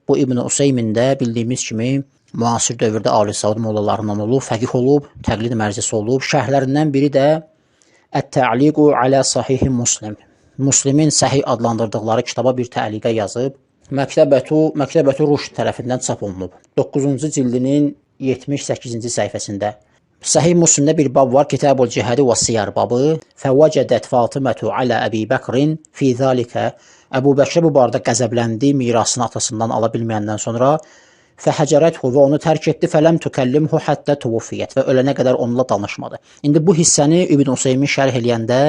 Bu İbn Useymin də bildiyimiz kimi müasir dövrdə Ali Saud mollalarından olub, fəqih olub, təqlid mərcəsi olub. Şərhlərindən biri də Ət-Tə'liqu alə Sahih Muslim. Müslimin səhih adlandırdıqları kitaba bir təliqə yazıb. Məktəbətü Rüşd tərəfindən çap olunub. 9-cu cildinin 78-ci səhifəsində. Səhih Müslimdə bir bab var, Kitabul Cihadi və Siyar babı. Fəvəcədət Fatımətu alə Əbi Bəkrin fi zəlikə. Əbu Bəkr bu barədə qəzəbləndi, mirasını atasından ala bilməyəndən sonra. Fəhəcərəthu və onu tərk etdi, fələm tükəllimhu həttə tuvufiyyət və ölənə qədər onunla danışmadı. İndi bu hissəni İbn Useymin şərh eləyəndə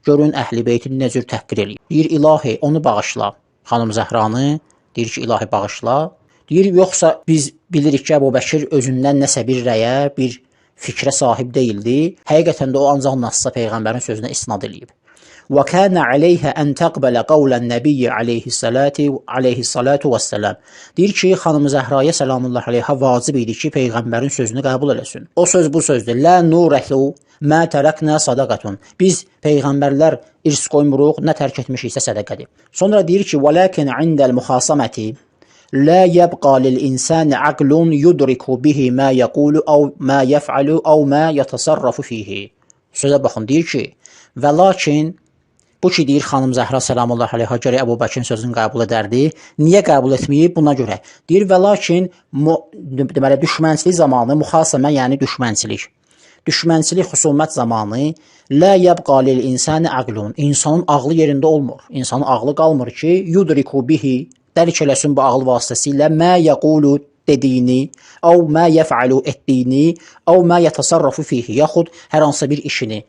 görün Əhl-i Beytin nə cür təhqir eləyir. Deyir, ilahi, onu bağışla, xanım Zəhranı, deyir ki, ilahi bağışla. Deyir, yoxsa biz bilirik ki, Əbu Bəkir özündən nəsə bir rəyə, bir fikrə sahib deyildi. Həqiqətən də o ancaq Nassa Peyğəmbərin sözünə isnad eləyib. وَكَانَ عَلَيْهَا أَنْ تَقْبَلَ قَوْلَ النَّبِيِّ عَلَيْهِ الصَّلَاةُ وَالسَّلَامُ. Deyir ki, xanım Zəhraya səlamullah aleyha vacib idi ki, Peyğəmbərin sözünü qəbul eləsin. O söz bu sözdür. Lə nurəhlu mə tərəknə sadaqatun. Biz Peyğəmbərlər irs qoymuruq, nə tərk etmişiksə sədəqədir. Sonra deyir ki, وَلَكِنْ عِنْدَ الْمُخَاصَمَةِ لا يبقى للإنسان عقل يدرك به ما يقول أو ما يفعل أو ما يتصرف فيه. Sözə baxın, deyir ki, və lakin bu ki, deyir xanım Zəhra səlamullah aleyha görə Əbu Bəkirin sözünü qəbul edərdi. Niyə qəbul etməyib? Buna görə. Deyir, və lakin deməli, düşmənçilik zamanı, müxasamə yəni düşmənçilik. Düşmənçilik, xusumət zamanı lə yəbqa lil insani aqlun. İnsanın ağlı yerində olmur. İnsanın ağlı qalmır ki, yudriku bihi, dərk eləsin bu ağıl vasitəsilə mə yəqulu dediyini, əv mə yəfəalu etdiyini, əv mə yətəsarrafu fihi, yaxud hər hansısa bir işini.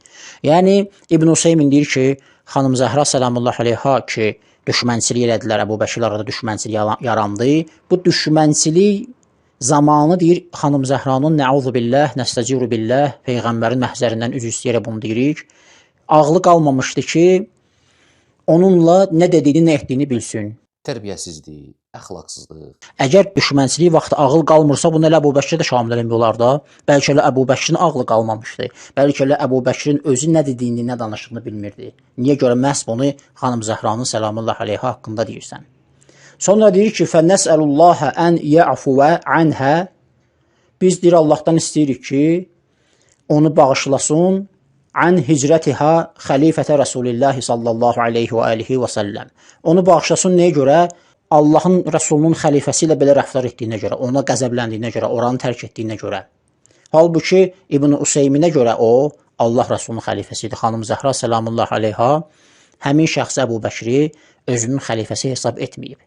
Yəni, İbn Useymin deyir ki, xanım Zəhra səlamullah aleyha ki, düşmənçilik elədilər, Əbu Bəkir arada düşmənçilik yarandı. Bu düşmənçilik zamanı deyir, xanım Zəhranın nəuzu billah, nəstəciru billah, Peyğəmbərin məhzərindən üzr istəyərək bunu deyirik. Ağlı qalmamışdı ki, onunla nə dediyini, nə etdiyini bilsin. Tərbiyəsizlik, əxlaqsızlıq. Əgər düşmənçilik vaxtı ağıl qalmırsa, bunu elə Əbu Bəkir də şamil eləmiyorlar da. Bəlkə elə Əbu Bəkirin ağlı qalmamışdı. Bəlkə elə Əbu Bəkirin özü nə dediyini, nə danışdığını bilmirdi. Niyə görə məhz bunu xanım Zəhranın səlamullah aleyha haqqında deyirsən? Sonra deyir ki, fənnəsəlullaha ən yə'fuvə anhə. Biz deyir, Allahdan istəyirik ki, onu bağışlasın. Ən hicrətihə xəlifətə Rəsulillahi sallallahu aleyhi və alihi və səlləm. Onu bağışlasın nəyə görə? Allahın Rəsulunun xəlifəsi ilə belə rəftar etdiyinə görə, ona qəzəbləndiyinə görə, oranı tərk etdiyinə görə. Halbuki İbn Useyminə görə o, Allah Rəsulunun xəlifəsidir. Xanım Zəhra səlamullah aleyha həmin şəxsə Əbu Bəkri özünün xəlifəsi hesab etməyib.